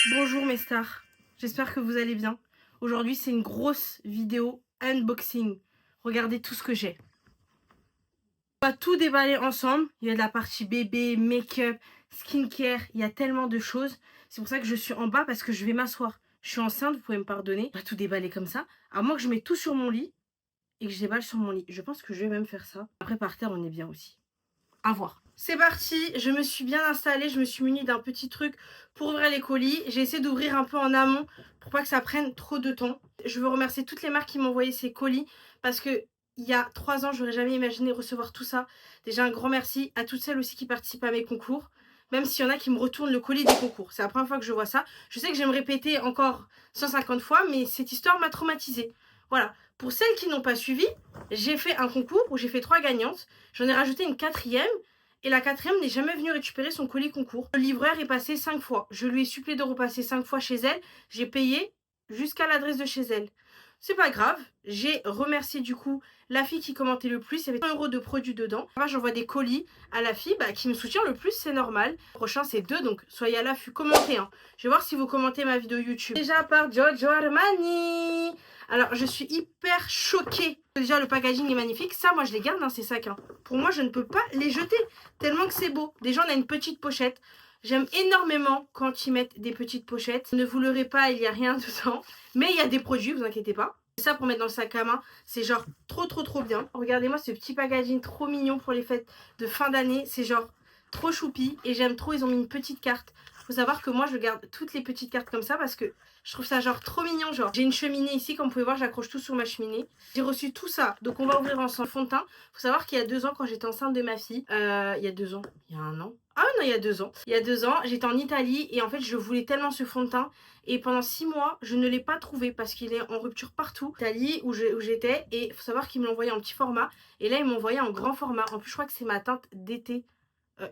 Bonjour mes stars, j'espère que vous allez bien. Aujourd'hui c'est une grosse vidéo unboxing. Regardez tout ce que j'ai. On va tout déballer ensemble. Il y a de la partie bébé, make-up, skincare, il y a tellement de choses. C'est pour ça que je suis en bas parce que je vais m'asseoir. Je suis enceinte, vous pouvez me pardonner. On va tout déballer comme ça. À moins que je mette tout sur mon lit et que je déballe sur mon lit. Je pense que je vais même faire ça. Après par terre on est bien aussi. À voir. C'est parti, je me suis bien installée, je me suis munie d'un petit truc pour ouvrir les colis. J'ai essayé d'ouvrir un peu en amont pour pas que ça prenne trop de temps. Je veux remercier toutes les marques qui m'ont envoyé ces colis parce que il y a 3 ans, j'aurais jamais imaginé recevoir tout ça. Déjà un grand merci à toutes celles aussi qui participent à mes concours. Même s'il y en a qui me retournent le colis des concours. C'est la première fois que je vois ça. Je sais que je vais me répéter encore 150 fois, mais cette histoire m'a traumatisée. Voilà. Pour celles qui n'ont pas suivi, j'ai fait un concours où j'ai fait 3 gagnantes. J'en ai rajouté une 4e. Et la 4e n'est jamais venue récupérer son colis concours. Le livreur est passé 5 fois. Je lui ai supplié de repasser 5 fois chez elle. J'ai payé jusqu'à l'adresse de chez elle. C'est pas grave. J'ai remercié du coup la fille qui commentait le plus. Il y avait 100 € de produits dedans. J'envoie des colis à la fille qui me soutient le plus, c'est normal. Le prochain c'est 2, donc soyez à l'affût, commentez. Je vais voir si vous commentez ma vidéo YouTube. Déjà par Giorgio Armani. Alors je suis hyper choquée. Déjà le packaging est magnifique. Ça moi je les garde dans ces sacs. Pour moi je ne peux pas les jeter tellement que c'est beau. Déjà on a une petite pochette. J'aime énormément quand ils mettent des petites pochettes. Ne vous leurrez pas, il n'y a rien dedans. Mais il y a des produits, vous inquiétez pas. Ça pour mettre dans le sac à main, c'est genre trop bien. Regardez-moi ce petit packaging trop mignon pour les fêtes de fin d'année. C'est genre trop choupi et j'aime trop, ils ont mis une petite carte. Faut savoir que moi je garde toutes les petites cartes comme ça parce que je trouve ça genre trop mignon. Genre j'ai une cheminée ici, comme vous pouvez voir, j'accroche tout sur ma cheminée. J'ai reçu tout ça, donc on va ouvrir ensemble. Fond de teint. Faut savoir qu'il y a 2 ans, quand j'étais enceinte de ma fille, il y a 2 ans, il y a 1 an. Ah non, il y a 2 ans. Il y a 2 ans, j'étais en Italie et en fait je voulais tellement ce fond de teint. Et pendant 6 mois, je ne l'ai pas trouvé parce qu'il est en rupture partout. Italie où j'étais, et il faut savoir qu'ils me l'ont envoyé en petit format. Et là, ils m'ont envoyé en grand format. En plus, je crois que c'est ma teinte d'été.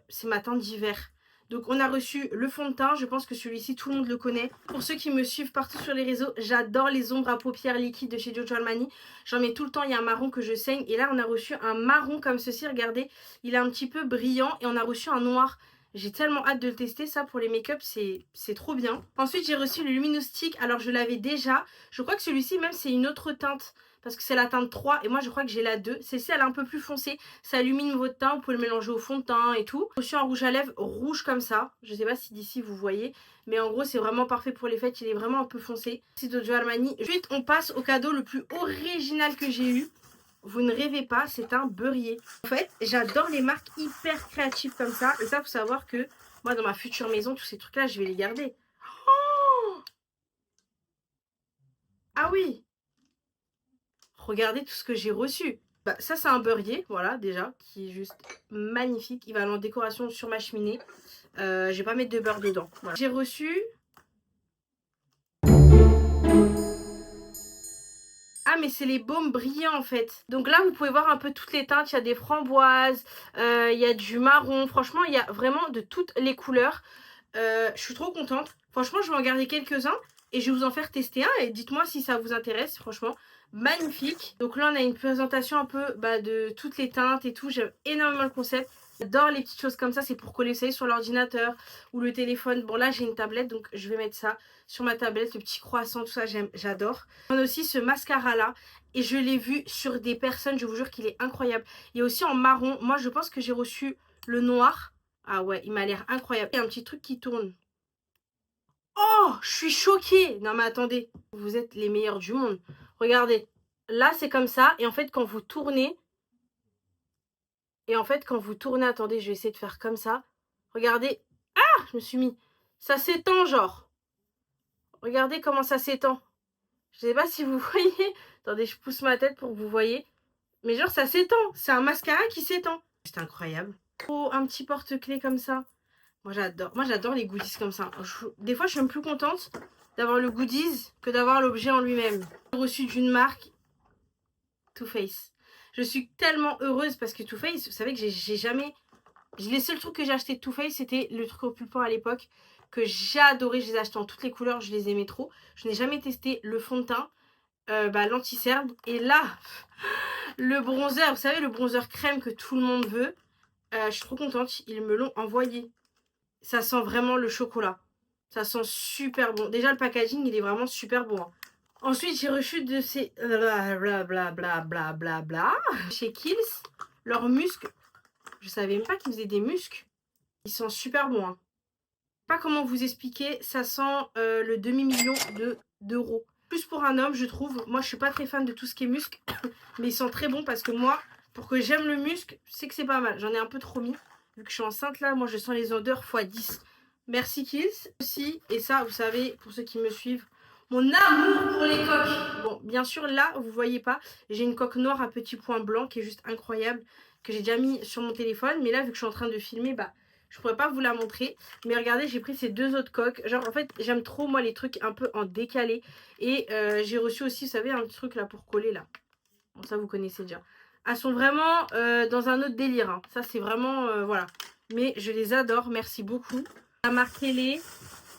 C'est ma teinte d'hiver. Donc on a reçu le fond de teint, je pense que celui-ci tout le monde le connaît. Pour ceux qui me suivent partout sur les réseaux, j'adore les ombres à paupières liquides de chez Giorgio Armani. J'en mets tout le temps, il y a un marron que je saigne. Et là on a reçu un marron comme ceci, regardez. Il est un petit peu brillant et on a reçu un noir. J'ai tellement hâte de le tester, ça pour les make-up c'est trop bien. Ensuite j'ai reçu le Luminostic, alors je l'avais déjà. Je crois que celui-ci même c'est une autre teinte. Parce que c'est la teinte 3 et moi je crois que j'ai la 2. Celle-ci elle est un peu plus foncée. Ça illumine votre teint, vous pouvez le mélanger au fond de teint et tout. J'ai reçu un rouge à lèvres rouge comme ça. Je sais pas si d'ici vous voyez. Mais en gros c'est vraiment parfait pour les fêtes. Il est vraiment un peu foncé. C'est de Giorgio Armani. Ensuite on passe au cadeau le plus original que j'ai eu. Vous ne rêvez pas, c'est un beurrier. En fait j'adore les marques hyper créatives comme ça. Et ça faut savoir que moi dans ma future maison, tous ces trucs là je vais les garder. Oh, ah oui, regardez tout ce que j'ai reçu. Ça c'est un beurrier, voilà déjà, qui est juste magnifique. Il va aller en décoration sur ma cheminée. Je vais pas mettre de beurre dedans. Voilà. J'ai reçu... Ah mais c'est les baumes brillants en fait. Donc là vous pouvez voir un peu toutes les teintes. Il y a des framboises, il y a du marron. Franchement il y a vraiment de toutes les couleurs. Je suis trop contente. Franchement je vais en garder quelques-uns et je vais vous en faire tester un. Et dites-moi si ça vous intéresse. Franchement magnifique. Donc là on a une présentation un peu de toutes les teintes et tout. J'aime énormément le concept. J'adore les petites choses comme ça, c'est pour coller ça sur l'ordinateur ou le téléphone. Bon là j'ai une tablette donc je vais mettre ça sur ma tablette, le petit croissant, tout ça j'adore. On a aussi ce mascara là et je l'ai vu sur des personnes, je vous jure qu'il est incroyable. Il y a aussi en marron, moi je pense que j'ai reçu le noir. Ah ouais, il m'a l'air incroyable. Il y a un petit truc qui tourne. Oh, je suis choquée. Non mais attendez, vous êtes les meilleurs du monde. Regardez, là c'est comme ça et en fait quand vous tournez... attendez, je vais essayer de faire comme ça. Regardez. Ah, je me suis mis. Ça s'étend, genre. Regardez comment ça s'étend. Je sais pas si vous voyez. Attendez, je pousse ma tête pour que vous voyez. Mais genre, ça s'étend. C'est un mascara qui s'étend. C'est incroyable. Oh, un petit porte-clés comme ça. Moi, j'adore. Moi, j'adore les goodies comme ça. Des fois, je suis même plus contente d'avoir le goodies que d'avoir l'objet en lui-même. J'ai reçu d'une marque Too Faced. Je suis tellement heureuse parce que Too Faced, vous savez que j'ai jamais... Les seuls trucs que j'ai acheté de Too Faced, c'était le truc au pulpant à l'époque, que j'ai adoré. Je les ai achetés en toutes les couleurs, je les aimais trop. Je n'ai jamais testé le fond de teint, l'anti-cerne. Et là, le bronzer, vous savez, le bronzer crème que tout le monde veut. Je suis trop contente, ils me l'ont envoyé. Ça sent vraiment le chocolat. Ça sent super bon. Déjà, le packaging, il est vraiment super bon. Hein. Ensuite, j'ai reçu de ces... Blablabla. Chez Kills, leurs muscles. Je savais même pas qu'ils faisaient des muscles. Ils sont super bons. Hein. Pas comment vous expliquer. Ça sent le demi-million d'euros. Plus pour un homme, je trouve. Moi, je suis pas très fan de tout ce qui est muscle. Mais ils sont très bons parce que moi, pour que j'aime le muscle, c'est que c'est pas mal. J'en ai un peu trop mis. Vu que je suis enceinte là, moi, je sens les odeurs x10. Merci Kills aussi. Et ça, vous savez, pour ceux qui me suivent, mon amour pour les coques. Bon, bien sûr, là, vous voyez pas, j'ai une coque noire à petits points blancs qui est juste incroyable, que j'ai déjà mis sur mon téléphone. Mais là, vu que je suis en train de filmer, bah, je pourrais pas vous la montrer. Mais regardez, j'ai pris ces deux autres coques. Genre, en fait, j'aime trop, moi, les trucs un peu en décalé. Et j'ai reçu aussi, vous savez, un petit truc là pour coller, là. Bon, ça, vous connaissez déjà. Elles sont vraiment dans un autre délire. Hein. Ça, c'est vraiment, voilà. Mais je les adore, merci beaucoup. La marque Télé,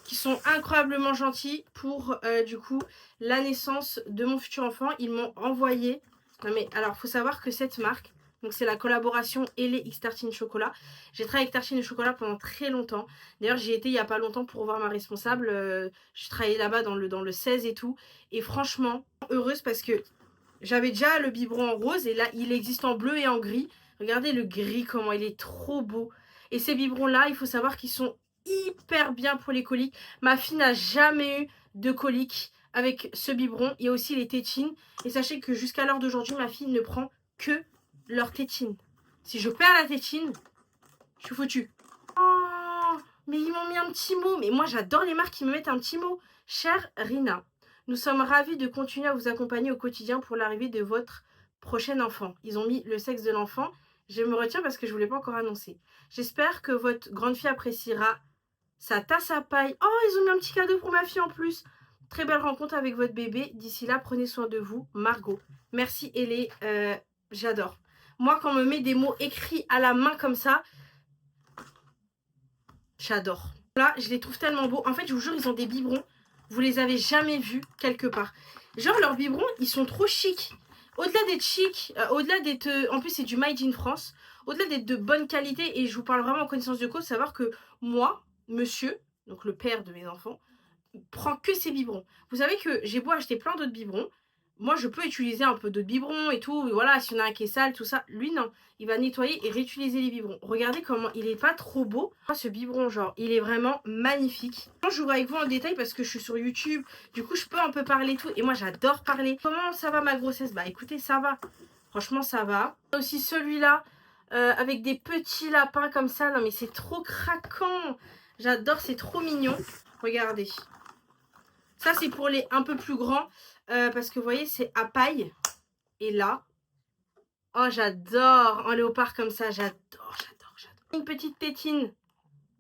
qui sont incroyablement gentils pour du coup la naissance de mon futur enfant. Ils m'ont envoyé. Non mais alors faut savoir que cette marque, donc c'est la collaboration Elé X Tartine Chocolat. J'ai travaillé avec Tartine Chocolat pendant très longtemps. D'ailleurs j'y étais il n'y a pas longtemps pour voir ma responsable. Je travaillais là-bas dans le 16 et tout. Et franchement, heureuse parce que j'avais déjà le biberon en rose et là il existe en bleu et en gris. Regardez le gris comment il est trop beau. Et ces biberons là, il faut savoir qu'ils sont hyper bien pour les coliques. Ma fille n'a jamais eu de coliques avec ce biberon. Il y a aussi les tétines. Et sachez que jusqu'à l'heure d'aujourd'hui, ma fille ne prend que leur tétine. Si je perds la tétine, je suis foutue. Oh, mais ils m'ont mis un petit mot. Mais moi, j'adore les marques qui me mettent un petit mot. Chère Rina, nous sommes ravis de continuer à vous accompagner au quotidien pour l'arrivée de votre prochain enfant. Ils ont mis le sexe de l'enfant. Je me retiens parce que je ne voulais pas encore annoncer. J'espère que votre grande fille appréciera sa tasse à paille. Oh, ils ont mis un petit cadeau pour ma fille en plus. Très belle rencontre avec votre bébé. D'ici là, prenez soin de vous. Margot. Merci, Elé. J'adore. Moi, quand on me met des mots écrits à la main comme ça, j'adore. Là, je les trouve tellement beaux. En fait, je vous jure, ils ont des biberons. Vous les avez jamais vus quelque part. Genre, leurs biberons, ils sont trop chics. Au-delà d'être chic, au-delà d'être... en plus, c'est du Made in France. Au-delà d'être de bonne qualité, et je vous parle vraiment en connaissance de cause, savoir que moi, monsieur, donc le père de mes enfants, prend que ces biberons. Vous savez que j'ai beau acheter plein d'autres biberons, moi je peux utiliser un peu d'autres biberons et tout, et voilà, si on a un qui est sale, tout ça, lui non, il va nettoyer et réutiliser les biberons. Regardez comment il est pas trop beau, ce biberon, genre, il est vraiment magnifique. Je jouerai avec vous en détail parce que je suis sur YouTube, du coup je peux un peu parler tout, et moi j'adore parler. Comment ça va ma grossesse? Bah écoutez, ça va, franchement ça va. Aussi celui-là, avec des petits lapins comme ça, non mais c'est trop craquant. J'adore, c'est trop mignon. Regardez. Ça, c'est pour les un peu plus grands. Parce que vous voyez, c'est à paille. Et là. Oh, j'adore. En léopard comme ça, j'adore. Une petite tétine.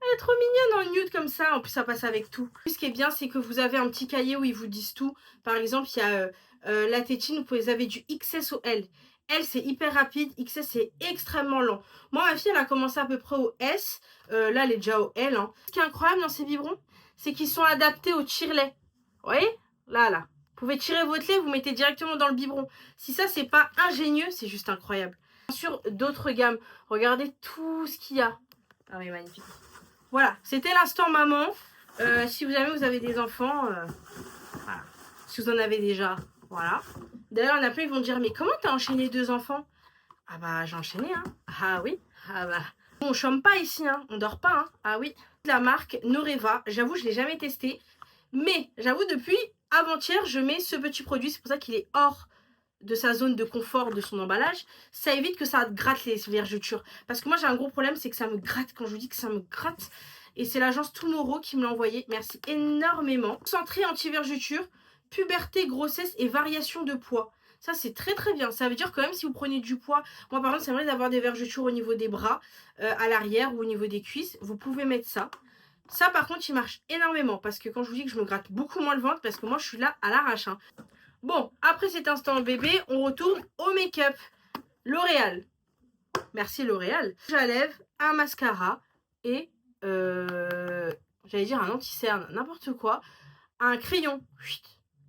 Elle est trop mignonne en nude comme ça. En plus, ça passe avec tout. Ce qui est bien, c'est que vous avez un petit cahier où ils vous disent tout. Par exemple, il y a la tétine. Vous avez du XS au L. L, c'est hyper rapide. XS, c'est extrêmement lent. Moi, ma fille, elle a commencé à peu près au S. Là, elle est déjà au L. Hein. Ce qui est incroyable dans ces biberons, c'est qu'ils sont adaptés au tire-lait. Vous voyez? Là. Vous pouvez tirer votre lait, vous mettez directement dans le biberon. Si ça, c'est pas ingénieux, c'est juste incroyable. Bien sûr, d'autres gammes. Regardez tout ce qu'il y a. Ah oui, magnifique. Voilà, c'était l'instant maman. Si vous avez des enfants, voilà. Si vous en avez déjà, voilà. D'ailleurs, il y en a plein, ils vont dire, mais comment t'as enchaîné 2 enfants? Ah bah, j'ai enchaîné, hein. Ah oui, ah bah. On chôme pas ici, hein. On dort pas, hein. Ah oui. La marque Noreva, j'avoue, je l'ai jamais testé. Mais, j'avoue, depuis avant-hier, je mets ce petit produit. C'est pour ça qu'il est hors de sa zone de confort de son emballage. Ça évite que ça gratte les vergetures. Parce que moi, j'ai un gros problème, c'est que ça me gratte. Quand je vous dis que ça me gratte. Et c'est l'agence Tomorrow qui me l'a envoyé. Merci énormément. Centré anti-vergeture, puberté, grossesse et variation de poids. Ça, c'est très très bien. Ça veut dire que même si vous prenez du poids, moi par exemple, c'est vrai d'avoir des vergetures au niveau des bras, à l'arrière ou au niveau des cuisses, vous pouvez mettre ça. Ça, par contre, il marche énormément parce que quand je vous dis que je me gratte beaucoup moins le ventre, parce que moi, je suis là à l'arrache. Hein. Bon, après cet instant bébé, on retourne au make-up. L'Oréal. Merci L'Oréal. Rouge à lèvres, un mascara et, j'allais dire un anti-cerne, n'importe quoi. Un crayon.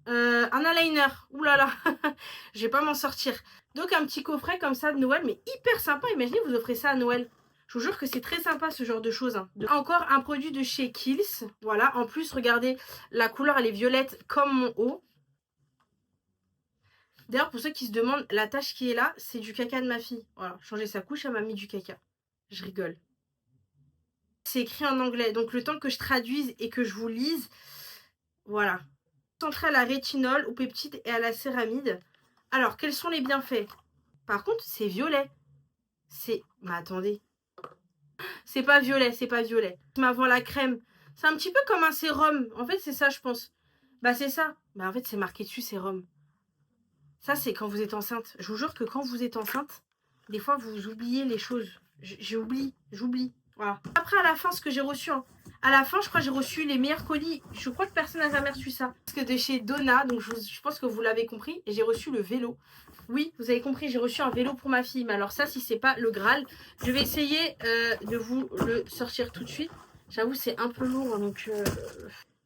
Un eyeliner. Ouh là là, je vais pas m'en sortir. Donc un petit coffret comme ça de Noël, mais hyper sympa. Imaginez, vous offrez ça à Noël. Je vous jure que c'est très sympa ce genre de choses. Hein. Encore un produit de chez Kiehl's. Voilà, en plus, regardez, la couleur, elle est violette comme mon haut. D'ailleurs, pour ceux qui se demandent, la tache qui est là, c'est du caca de ma fille. Voilà, changer sa couche, elle m'a mis du caca. Je rigole. C'est écrit en anglais, donc le temps que je traduise et que je vous lise, voilà. Centré à la rétinol, au peptide et à la céramide. Alors, quels sont les bienfaits? Par contre, c'est violet. C'est... Mais attendez. C'est pas violet, c'est pas violet. Avant la crème. C'est un petit peu comme un sérum. En fait, c'est ça, je pense. Bah, c'est ça. Bah, en fait, c'est marqué dessus, sérum. Ça, c'est quand vous êtes enceinte. Je vous jure que quand vous êtes enceinte, des fois, vous oubliez les choses. J'oublie. Voilà. Après, à la fin, ce que j'ai reçu, hein. À la fin, je crois que j'ai reçu les meilleurs colis. Je crois que personne n'a jamais reçu ça. Parce que de chez Donna, donc je pense que vous l'avez compris, et j'ai reçu le vélo. Oui, vous avez compris, j'ai reçu un vélo pour ma fille. Mais alors ça, si c'est pas le Graal, je vais essayer de vous le sortir tout de suite. J'avoue, c'est un peu lourd, donc...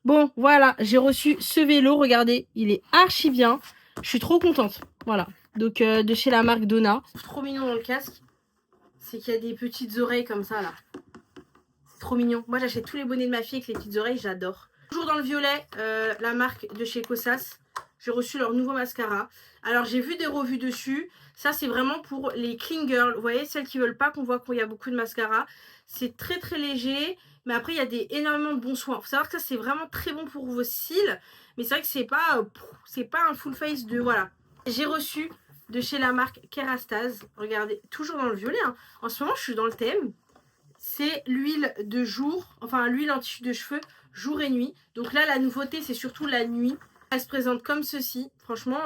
Bon, voilà, j'ai reçu ce vélo. Regardez, il est archi bien. Je suis trop contente. Voilà. Donc, de chez la marque Donna. Trop mignon dans le casque. C'est qu'il y a des petites oreilles comme ça, là. C'est trop mignon. Moi, j'achète tous les bonnets de ma fille avec les petites oreilles. J'adore. Toujours dans le violet, la marque de chez Kosas. J'ai reçu leur nouveau mascara. Alors, j'ai vu des revues dessus. Ça, c'est vraiment pour les clean girls. Vous voyez, celles qui veulent pas qu'on voit qu'il y a beaucoup de mascara. C'est très, très léger. Mais après, il y a énormément de bons soins. Il faut savoir que ça, c'est vraiment très bon pour vos cils. Mais c'est vrai que c'est pas un full face de... Voilà. J'ai reçu de chez la marque Kerastase. Regardez, toujours dans le violet. Hein. En ce moment, je suis dans le thème. C'est l'huile de jour. Enfin, l'huile en tissu de cheveux jour et nuit. Donc là, la nouveauté, c'est surtout la nuit. Elle se présente comme ceci. Franchement,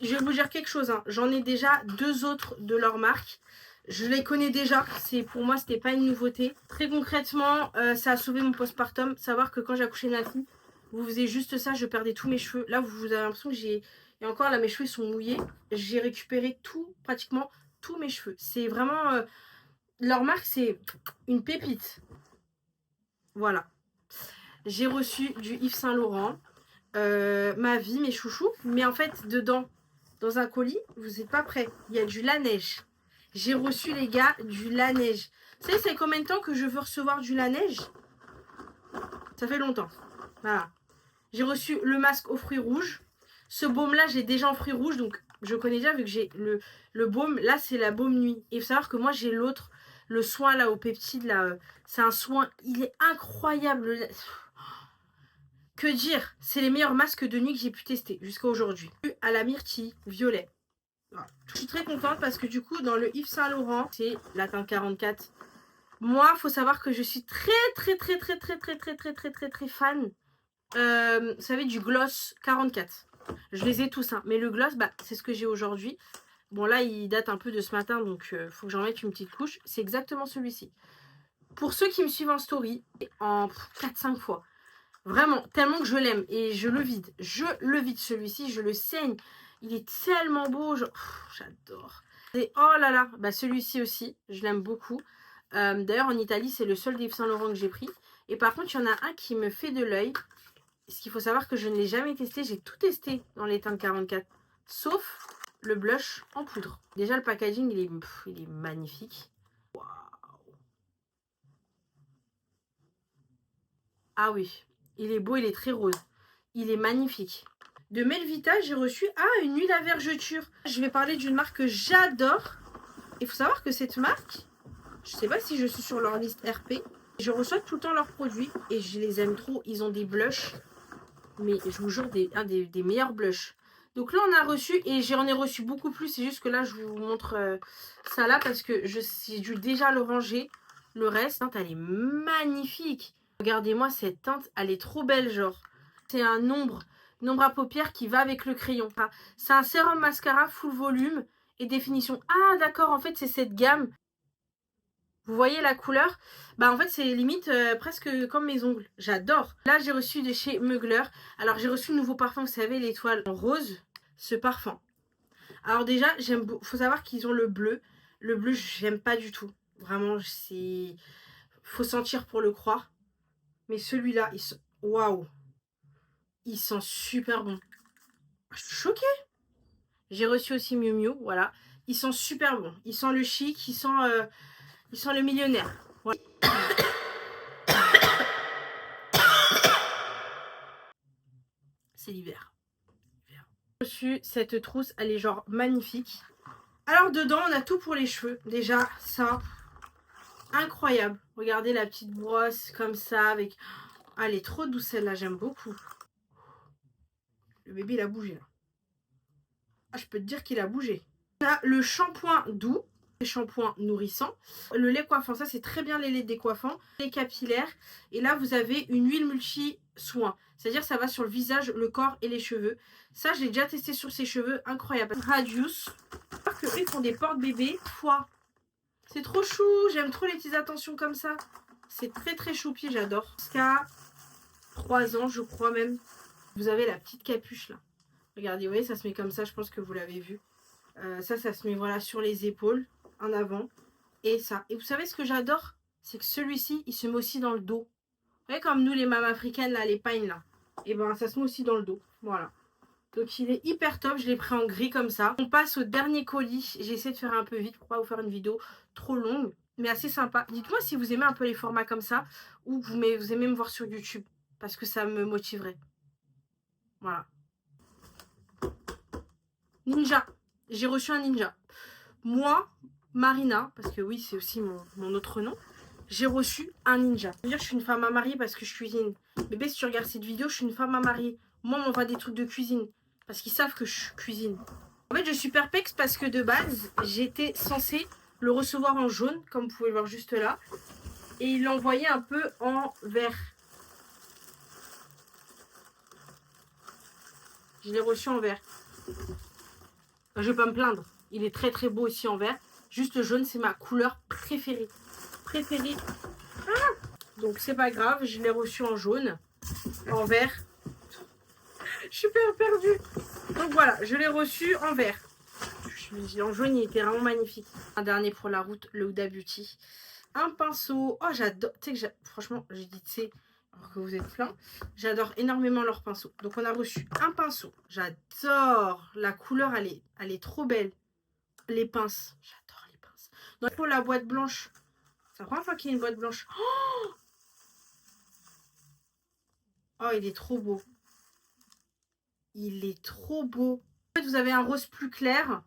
je vais vous dire quelque chose. Hein. J'en ai déjà 2 autres de leur marque. Je les connais déjà. Pour moi, c'était pas une nouveauté. Très concrètement, ça a sauvé mon postpartum. Savoir que quand j'ai accouché de ma fille, vous faisiez juste ça, je perdais tous mes cheveux. Là, vous avez l'impression que j'ai... Et encore là, mes cheveux sont mouillés. J'ai récupéré pratiquement tous mes cheveux. C'est vraiment... leur marque, c'est une pépite. Voilà. J'ai reçu du Yves Saint Laurent. Ma vie, mes chouchous. Mais en fait, dedans, dans un colis, vous n'êtes pas prêts. Il y a du Laneige. J'ai reçu, les gars, du Laneige. Vous savez, c'est combien de temps que je veux recevoir du Laneige? Ça fait longtemps. Voilà. J'ai reçu le masque aux fruits rouges. Ce baume-là, j'ai déjà en fruits rouges. Donc, je connais déjà vu que j'ai le baume. Là, c'est la baume nuit. Et il faut savoir que moi, j'ai l'autre. Le soin, là, au peptide, là. C'est un soin. Il est incroyable. Que dire? C'est les meilleurs masques de nuit que j'ai pu tester jusqu'à aujourd'hui. À la myrtille, violet. Voilà. Je suis très contente parce que du coup, dans le Yves Saint Laurent, c'est la teinte 44. Moi, il faut savoir que je suis très fan. Vous savez, du gloss 44. Je les ai tous, hein. Mais le gloss, bah, c'est ce que j'ai aujourd'hui. Bon, là, il date un peu de ce matin, donc faut que j'en mette une petite couche. C'est exactement celui-ci. Pour ceux qui me suivent en story, en 4-5 fois. Vraiment, tellement que je l'aime. Et je le vide. Je le vide, celui-ci. Je le saigne. Il est tellement beau. J'adore. Et oh là là, bah celui-ci aussi. Je l'aime beaucoup. D'ailleurs, en Italie, c'est le seul d'Yves Saint Laurent que j'ai pris. Et par contre, il y en a un qui me fait de l'œil. Ce qu'il faut savoir que je ne l'ai jamais testé. J'ai tout testé dans les teintes 44. Sauf le blush en poudre. Déjà, le packaging, il est magnifique. Waouh. Ah oui. Il est beau, il est très rose. Il est magnifique. De Melvita, j'ai reçu une huile à vergeture. Je vais parler d'une marque que j'adore. Il faut savoir que cette marque, je ne sais pas si je suis sur leur liste RP. Je reçois tout le temps leurs produits et je les aime trop. Ils ont des blushs, mais je vous jure, des meilleurs blushs. Donc là, on a reçu, et j'en ai reçu beaucoup plus. C'est juste que là, je vous montre ça là parce que j'ai dû déjà le ranger. Le reste, elle est magnifique. Regardez-moi cette teinte, elle est trop belle, genre. C'est un ombre à paupières qui va avec le crayon. Enfin, c'est un sérum mascara full volume et définition. Ah, d'accord, en fait, c'est cette gamme. Vous voyez la couleur? Bah, en fait, c'est limite presque comme mes ongles. J'adore. Là, j'ai reçu de chez Mugler. Alors, j'ai reçu le nouveau parfum, vous savez, l'étoile en rose. Ce parfum. Alors, déjà, faut savoir qu'ils ont le bleu. Le bleu, j'aime pas du tout. Vraiment, c'est... Faut sentir pour le croire. Mais celui-là, waouh! Il sent super bon. Je suis choquée. J'ai reçu aussi Miu Miu, voilà. Il sent super bon. Il sent le chic, il sent Il sent le millionnaire. Voilà. C'est l'hiver. J'ai reçu cette trousse, elle est genre magnifique. Alors dedans, on a tout pour les cheveux. Déjà, ça, incroyable. Regardez la petite brosse comme ça avec... Ah, elle est trop douce celle-là, j'aime beaucoup. Le bébé, il a bougé là. Ah, je peux te dire qu'il a bougé. On a le shampoing doux, le shampoing nourrissant, le lait coiffant. Ça, c'est très bien les laits décoiffants, les capillaires. Et là, vous avez une huile multi-soin. C'est-à-dire, ça va sur le visage, le corps et les cheveux. Ça, je l'ai déjà testé sur ses cheveux. Incroyable. Radius. Ils font des porte-bébés foie. C'est trop chou. J'aime trop les petites attentions comme ça. C'est très, très choupi. J'adore. Jusqu'à 3 ans, je crois même. Vous avez la petite capuche là. Regardez, vous voyez, ça se met comme ça, je pense que vous l'avez vu. Ça se met voilà sur les épaules, en avant. Et ça. Et vous savez ce que j'adore? C'est que celui-ci, il se met aussi dans le dos. Vous voyez, comme nous, les mamans africaines, là, les pagnes, là. Et ben, ça se met aussi dans le dos. Voilà. Donc, il est hyper top. Je l'ai pris en gris comme ça. On passe au dernier colis. J'ai essayé de faire un peu vite pour pas vous faire une vidéo trop longue, mais assez sympa. Dites-moi si vous aimez un peu les formats comme ça ou vous aimez me voir sur YouTube. Parce que ça me motiverait. Voilà. Ninja. J'ai reçu un ninja. Moi, Marina, parce que oui, c'est aussi mon autre nom, j'ai reçu un ninja. Je veux dire, je suis une femme à marier parce que je cuisine. Bébé, si tu regardes cette vidéo, je suis une femme à marier. Moi, on m'envoie des trucs de cuisine parce qu'ils savent que je cuisine. En fait, je suis perplexe parce que de base, j'étais censée le recevoir en jaune, comme vous pouvez le voir juste là. Et il l'a envoyé un peu en vert. Je l'ai reçu en vert. Je vais pas me plaindre. Il est très très beau aussi en vert. Juste le jaune, c'est ma couleur préférée. Donc c'est pas grave, je l'ai reçu en jaune, en vert. Je suis perdue. Donc voilà, je l'ai reçu en vert. En jaune, il était vraiment magnifique. Un dernier pour la route, le Huda Beauty. Un pinceau. Oh, j'adore. Tu sais que franchement, j'ai dit tu sais, alors que vous êtes plein. J'adore énormément leurs pinceaux. Donc on a reçu un pinceau. J'adore. La couleur, elle est trop belle. Les pinces. J'adore les pinces. Donc pour la boîte blanche. C'est la première fois qu'il y a une boîte blanche. Oh, il est trop beau. Il est trop beau. En fait, vous avez un rose plus clair.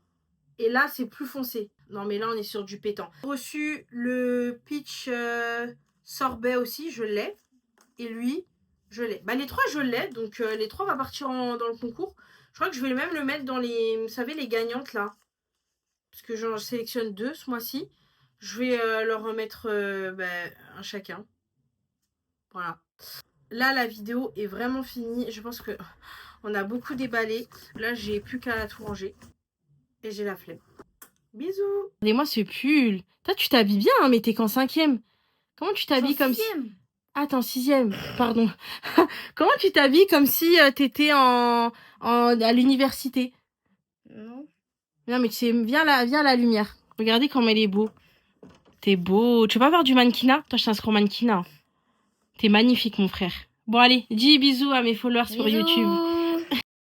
Et là, c'est plus foncé. Non, mais là, on est sur du pétant. J'ai reçu le peach sorbet aussi. Je l'ai. Et lui, je l'ai. Bah, les trois, je l'ai. Donc, les trois, va partir dans le concours. Je crois que je vais même le mettre dans les... Vous savez, les gagnantes, là. Parce que j'en sélectionne 2 ce mois-ci. Je vais leur remettre un chacun. Voilà. Là, la vidéo est vraiment finie. Je pense que on a beaucoup déballé. Là, j'ai plus qu'à tout ranger. Et j'ai la flemme. Bisous. Regardez-moi ce pull. Toi, tu t'habilles bien, hein, mais t'es qu'en 5e. Comment tu t'habilles comme si... Ah, t'es en 6e. Pardon. Comment tu t'habilles comme si t'étais à l'université? Non. Non, mais tu sais, viens à la lumière. Regardez comme elle est beau. T'es beau. Tu vas faire du mannequinat? Toi, je t'inscris au mannequinat. T'es magnifique, mon frère. Bon, allez, dis bisous à mes followers sur YouTube.